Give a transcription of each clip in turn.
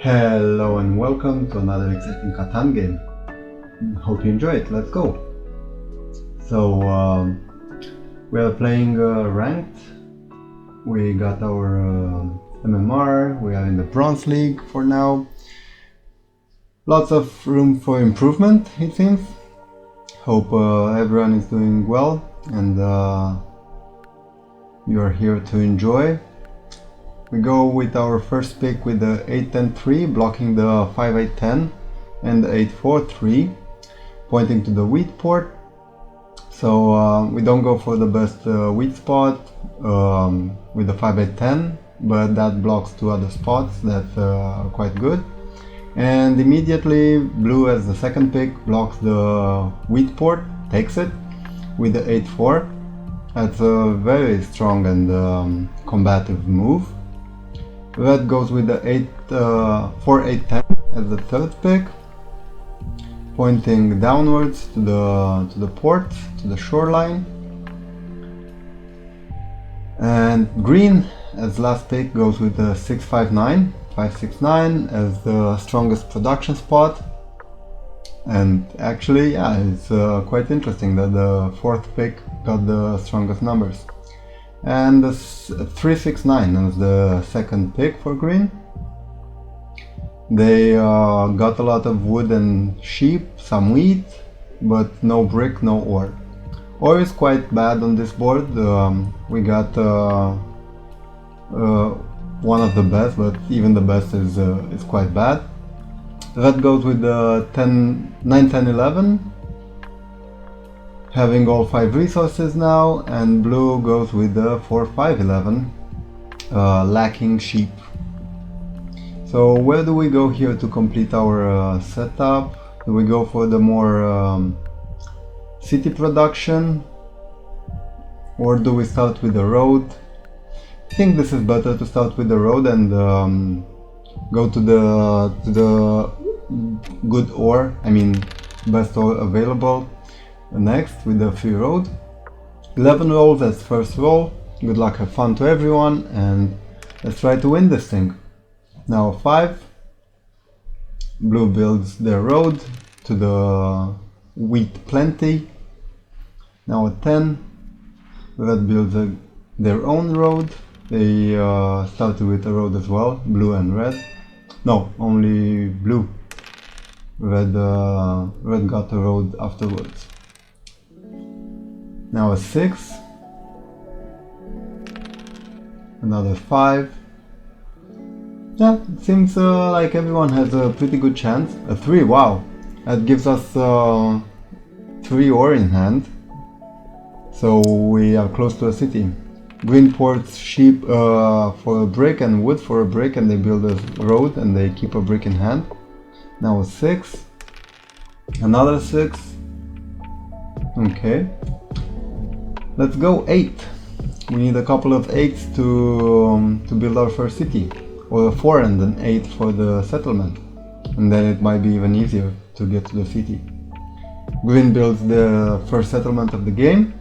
Hello and welcome to another exciting Catan game. Hope you enjoy it. Let's go. So we are playing ranked. We got our MMR. We are in the Bronze League for now. Lots of room for improvement, it seems. Hope everyone is doing well and you are here to enjoy. We go with our first pick with the 8-10-3, blocking the 5-8-10 and the 8-4-3, pointing to the wheat port. So we don't go for the best wheat spot with the 5-8-10, but that blocks two other spots that are quite good. And immediately blue as the second pick blocks the wheat port, takes it with the 8-4. That's a very strong and combative move. Red goes with the 4-8-10 as the third pick, pointing downwards to the port, to the shoreline. And green as last pick goes with the 6-5-9, 5-6-9 as the strongest production spot. And actually, yeah, it's quite interesting that the fourth pick got the strongest numbers. And the 3-6-9 as the second pick for green. They got a lot of wood and sheep, some wheat, but no brick, no ore. Ore is quite bad on this board. We got one of the best, but even the best is quite bad. Red goes with the 9-10-11. Having all 5 resources now, and blue goes with the 4-5-11, lacking sheep. So where do we go here to complete our setup? Do we go for the more city production, or do we start with the road? I think this is better to start with the road and go to the good ore, I mean best ore available. Next with the free road. 11 rolls as first roll. Good luck, have fun to everyone, and let's try to win this thing. Now 5. Blue builds their road to the wheat plenty. Now at 10. Red builds their own road. They started with a road as well, blue and red. No, only blue. Red got a road afterwards. Now a 6, another 5. Yeah, it seems like everyone has a pretty good chance. A 3, wow, that gives us 3 ore in hand, so we are close to a city. Green ports sheep for a brick and wood for a brick, and they build a road and they keep a brick in hand. Now a 6, another 6, okay. Let's go 8. We need a couple of 8s to build our first city, or a 4 and an 8 for the settlement, and then it might be even easier to get to the city. Green builds the first settlement of the game,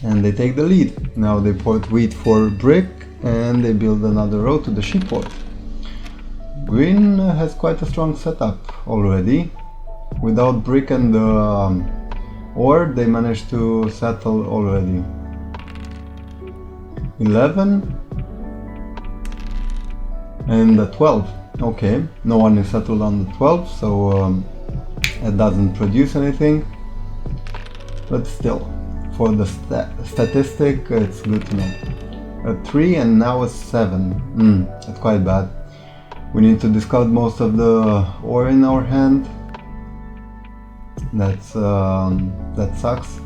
and they take the lead. Now they port wheat for brick, and they build another road to the sheep port. Green has quite a strong setup already. Without brick and ore, they managed to settle already. 11 and the 12. Okay, no one is settled on the 12, so it doesn't produce anything. But still, for the statistic, it's good to know. A 3 and now a 7. That's quite bad. We need to discard most of the ore in our hand. That sucks.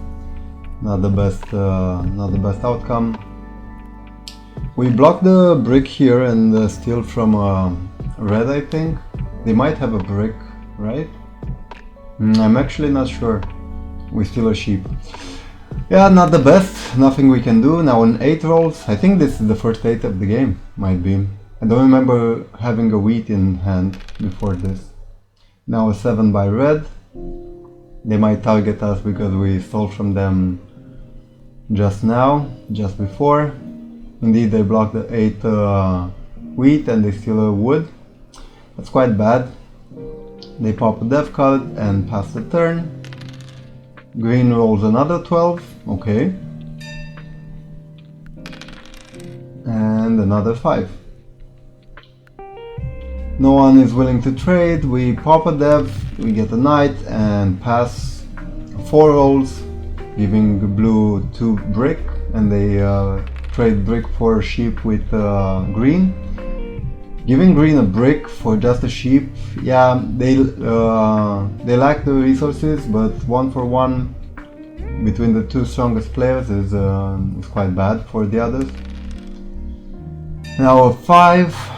Not the best outcome. We block the brick here and steal from red. I think they might have a brick, right? I'm actually not sure. We steal a sheep. Yeah, not the best. Nothing we can do. Now on 8 rolls. I think this is the first 8 of the game. Might be. I don't remember having a wheat in hand before this. Now a 7 by red. They might target us because we stole from them just before. Indeed, they block the 8 wheat and they steal a wood. That's quite bad. They pop a dev card and pass the turn. Green rolls another 12, okay. And another 5. No one is willing to trade. We pop a dev, we get a knight and pass 4 rolls, giving blue 2 brick, and they trade brick for sheep with green. Giving green a brick for just a sheep, yeah, they lack the resources, but 1 for 1 between the 2 strongest players is quite bad for the others. Now a 5.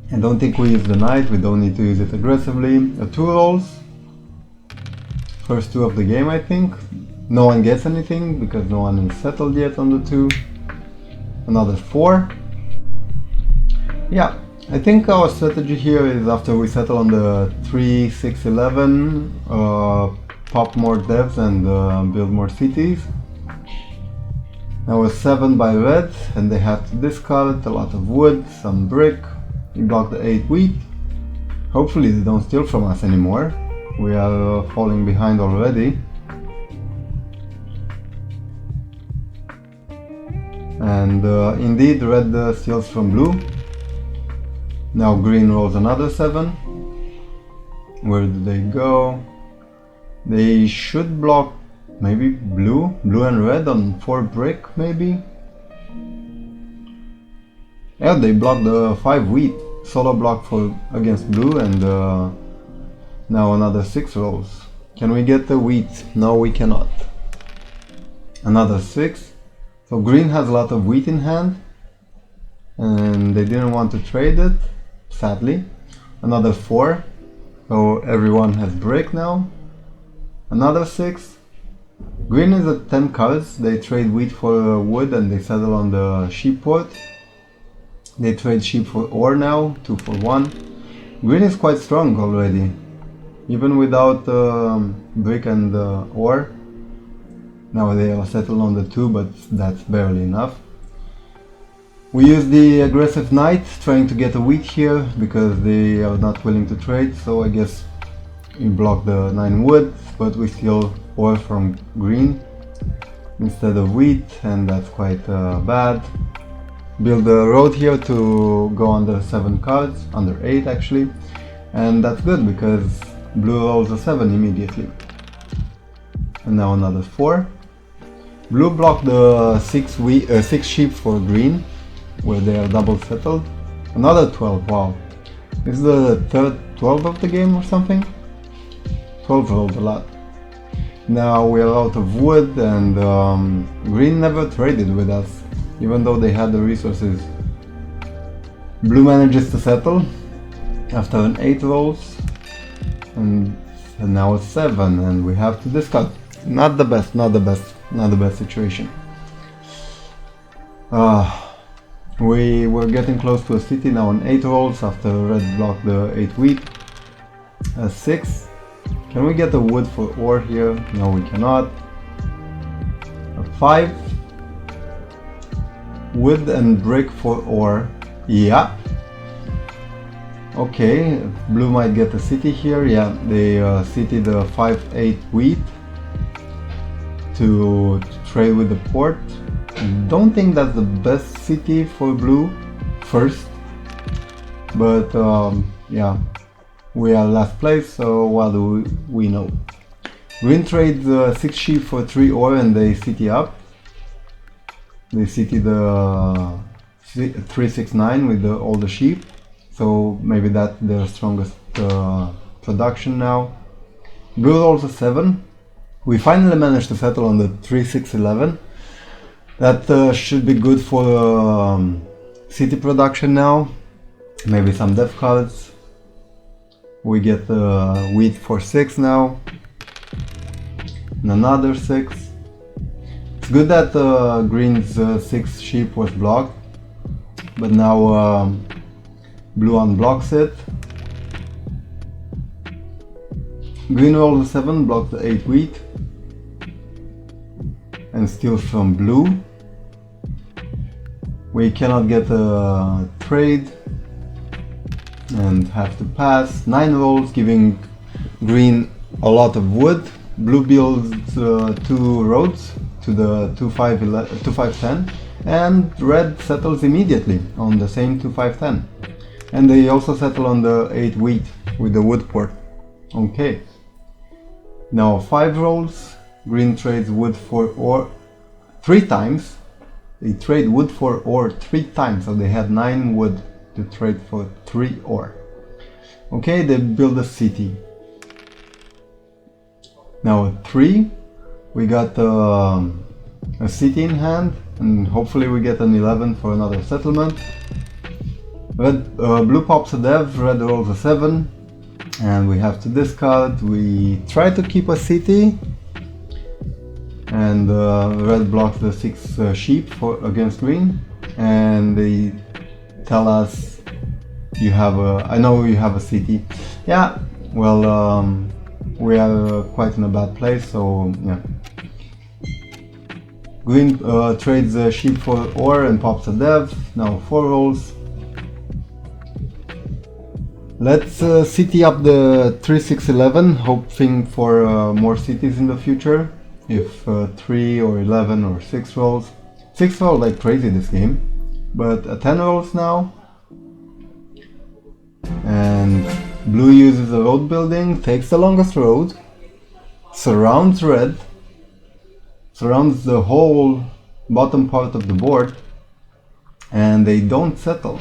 I don't think we use the knight, we don't need to use it aggressively. A 2 rolls. First 2 of the game, I think. No one gets anything because no one is settled yet on the 2. Another 4. Yeah, I think our strategy here is after we settle on the 3, 6, 11, pop more devs and build more cities. Now a 7 by red, and they have to discard a lot of wood, some brick. We block the 8 wheat. Hopefully they don't steal from us anymore. We are falling behind already. And indeed red steals from blue. Now green rolls another 7. Where do they go? They should block maybe blue and red on 4 brick maybe. Yeah, they block the 5 wheat. Solo block for against blue, and now another 6 rolls. Can we get the wheat? No, we cannot. Another 6. So green has a lot of wheat in hand, and they didn't want to trade it, sadly. Another 4. So everyone has brick now. Another 6. Green is at 10 cards. They trade wheat for wood and they settle on the sheep port. They trade sheep for ore now, 2 for 1. Green is quite strong already, even without brick and ore. Now they are settled on the 2, but that's barely enough. We use the aggressive knight, trying to get a wheat here, because they are not willing to trade, so I guess we block the 9 wood, but we steal ore from green instead of wheat, and that's quite bad. Build a road here to go under 7 cards, under 8 actually, and that's good because blue rolls a 7 immediately. And now another 4. Blue blocked the 6 sheep for green, where they are double settled. Another 12, wow. This is the third 12 of the game or something? 12 rolled a lot. Now we are out of wood, and green never traded with us, even though they had the resources. Blue manages to settle after an 8 rolls, and now it's 7, and we have to discard. Not the best situation. We were getting close to a city now on 8 rolls after red blocked the 8 wheat. 6. Can we get a wood for ore here? No, we cannot. 5. Wood and brick for ore. Yeah. Okay, blue might get a city here. Yeah, they city the 5-8 wheat to trade with the port. Don't think that's the best city for blue first, but yeah, we are last place, so what do we know? Green trades 6 sheep for 3 ore and they city up. They city the 369 with all the sheep, so maybe that's their strongest production now. Blue rolls a 7. We finally managed to settle on the 3-6-11. That should be good for city production now. Maybe some dev cards. We get wheat for 6 now. And another 6. It's good that green's 6 sheep was blocked, but now blue unblocks it. Green rolls a 7, blocks the 8 wheat, and steals from blue. We cannot get a trade. and have to pass. 9 rolls, giving green a lot of wood. Blue builds 2 roads to the 2-5-10, and red settles immediately on the same 2-5-10. And they also settle on the 8 wheat with the wood port. Okay. Now 5 rolls, green trades wood for ore 3 times. They trade wood for ore 3 times, so they had 9 wood to trade for 3 ore. Okay, they build a city. Now 3, we got a city in hand, and hopefully we get an 11 for another settlement. Blue pops a dev, red rolls a 7, and we have to discard. We try to keep a city, and red blocks the 6 sheep against green, and they tell us, you have I know you have a city. Yeah, well, we are quite in a bad place, so yeah. Green trades sheep for ore and pops a dev. Now 4 rolls. Let's city up the 3-6-11, hoping for more cities in the future. If 3 or 11 or 6 rolls. 6 roll like crazy this game, but 10 rolls now. And blue uses a road building, takes the longest road, surrounds red, surrounds the whole bottom part of the board, and they don't settle.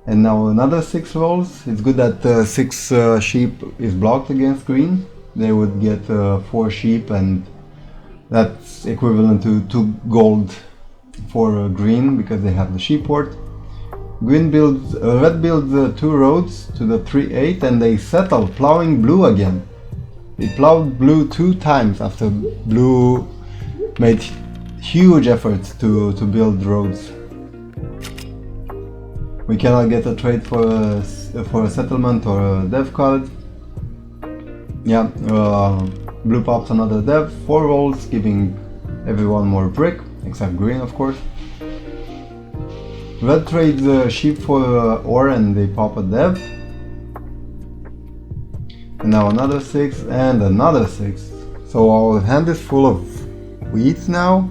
And now another 6 rolls. It's good that 6 sheep is blocked against green. They would get 4 sheep, and that's equivalent to 2 gold for green because they have the sheep port. Red builds 2 roads to the 3-8, and they settle, plowing blue again. They plowed blue 2 times after blue made huge efforts to build roads. We cannot get a trade for a settlement or a dev card. Yeah, blue pops another dev, 4 rolls, giving everyone more brick, except green of course. Red trades sheep for ore, and they pop a dev. And now another 6 and another 6. So our hand is full of wheat now.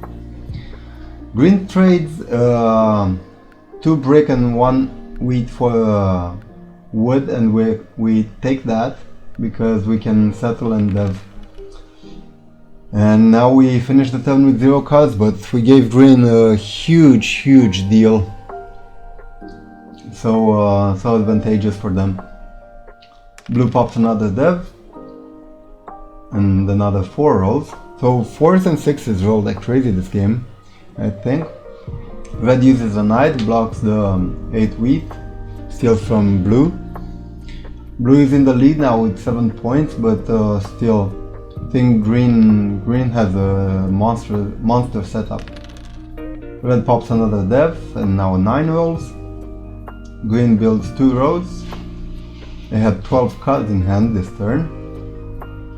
Green trades 2 brick and 1 wheat for wood, and we take that because we can settle and dev. And now we finish the turn with 0 cards, but we gave green a huge deal. So advantageous for them. Blue pops another dev and another 4 rolls. So 4s and 6s roll like crazy this game, I think. Red uses a knight, blocks the 8 wheat, steals from blue. Blue is in the lead now with 7 points, but still, I think green has a monster setup. Red pops another dev, and now 9 rolls. Green builds 2 roads. They had 12 cards in hand this turn.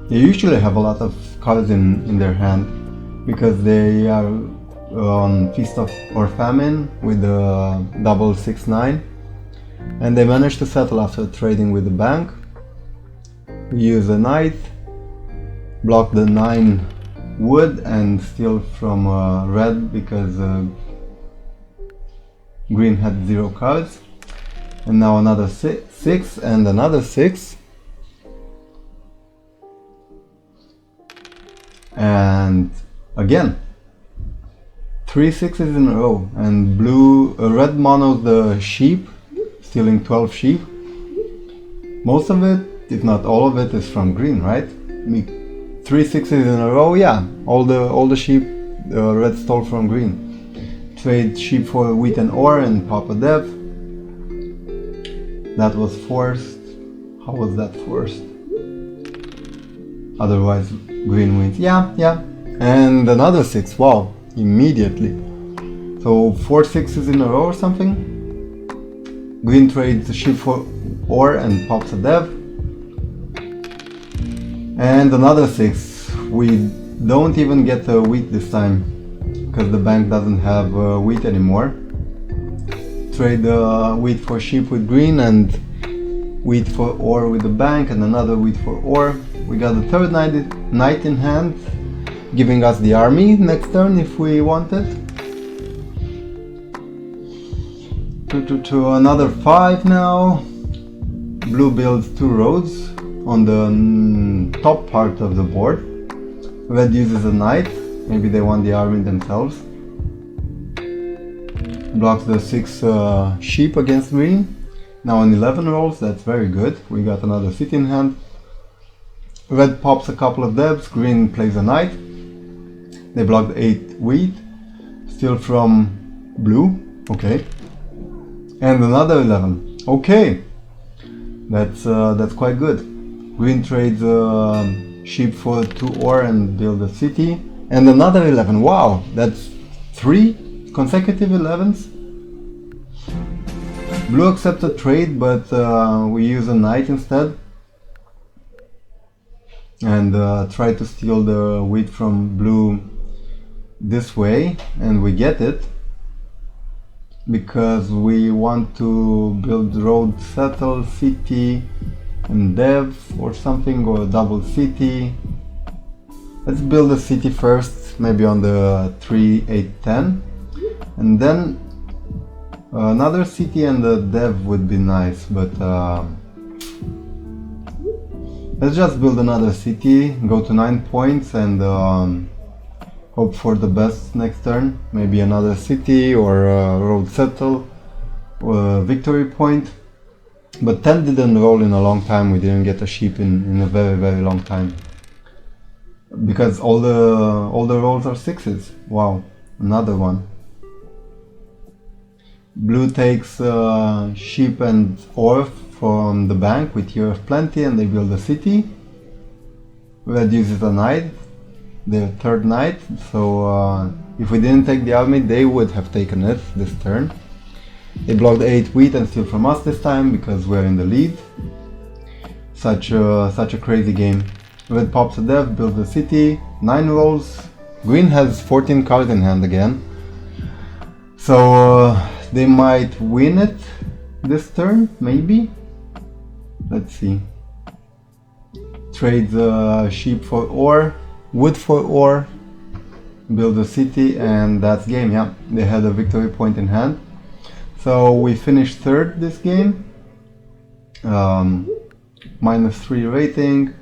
They usually have a lot of cards in their hand because they are on Feast or Famine with the double 6-9, and they managed to settle after trading with the bank. We use a knight, block the 9 wood, and steal from red because green had 0 cards. And now another 6 and another 6. And again, 3 6s in a row. And red monos the sheep, stealing 12 sheep. Most of it, if not all of it, is from green, right? 3 6s in a row, yeah. All the sheep red stole from green. Trade sheep for wheat and ore and pop a dev. That was forced. How was that forced? Otherwise green wins. Yeah. And another 6, wow, immediately. So 4 6s in a row or something. Green trades the sheep for ore and pops a dev. And another 6. We don't even get wheat this time because the bank doesn't have wheat anymore. trade wheat for sheep with green, and wheat for ore with the bank, and another wheat for ore. We got the third knight in hand, giving us the army next turn if we want it. To another 5 now. Blue builds 2 roads on the top part of the board. Red uses a knight, maybe they want the army themselves. Blocks the 6 sheep against green. Now on 11 rolls, that's very good. We got another city in hand. Red pops a couple of devs, green plays a knight. They blocked 8 wheat, steal from blue, okay. And another 11, okay. That's quite good. Green trades sheep for 2 ore and build a city. And another 11, wow, that's 3 consecutive 11s. Blue accepts a trade, but we use a knight instead. And try to steal the wheat from blue this way, and we get it. Because we want to build road, settle, city, and dev or something, or a double city. Let's build a city first, maybe on the 3, 8, 10. And then another city and a dev would be nice, but let's just build another city, go to 9 points, and hope for the best next turn. Maybe another city or road settle or a victory point. But 10 didn't roll in a long time. We didn't get a sheep in a very, very long time. Because all the rolls are 6s. Wow, another one. Blue takes sheep and ore from the bank with Year of Plenty, and they build a city. Red uses a knight, their third knight, so if we didn't take the army, they would have taken it this turn. They blocked 8 wheat and steal from us this time because we're in the lead. Such a crazy game. Red pops a dev, builds a city, 9 rolls. Green has 14 cards in hand again, so they might win it this turn, maybe. Let's see. Trades sheep for ore, wood for ore, build a city, and that's game. Yeah, they had a victory point in hand. So we finished third this game. -3 rating.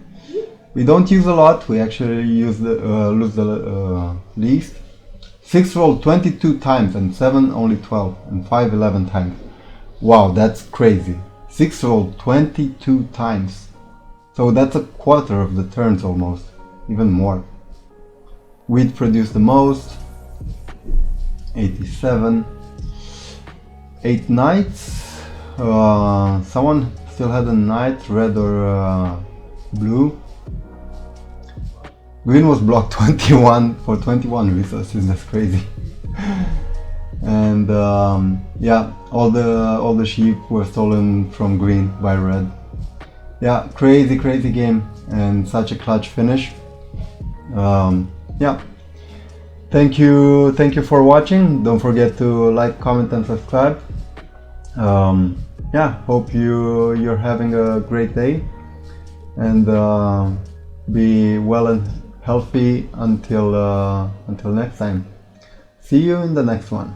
We don't use a lot. We actually use lose the least. 6 rolled 22 times and 7 only 12 and 5 11 times. Wow, that's crazy. 6 rolled 22 times. So that's a quarter of the turns almost, even more. Wheat produced the most, 87. 8 knights. Someone still had a knight, red or blue. Green was blocked 21 for 21 resources. That's crazy. And yeah, all the sheep were stolen from green by red. Yeah, crazy game, and such a clutch finish. Yeah, thank you for watching. Don't forget to like, comment, and subscribe. Yeah, hope you're having a great day, and be well and healthy until next time. See you in the next one.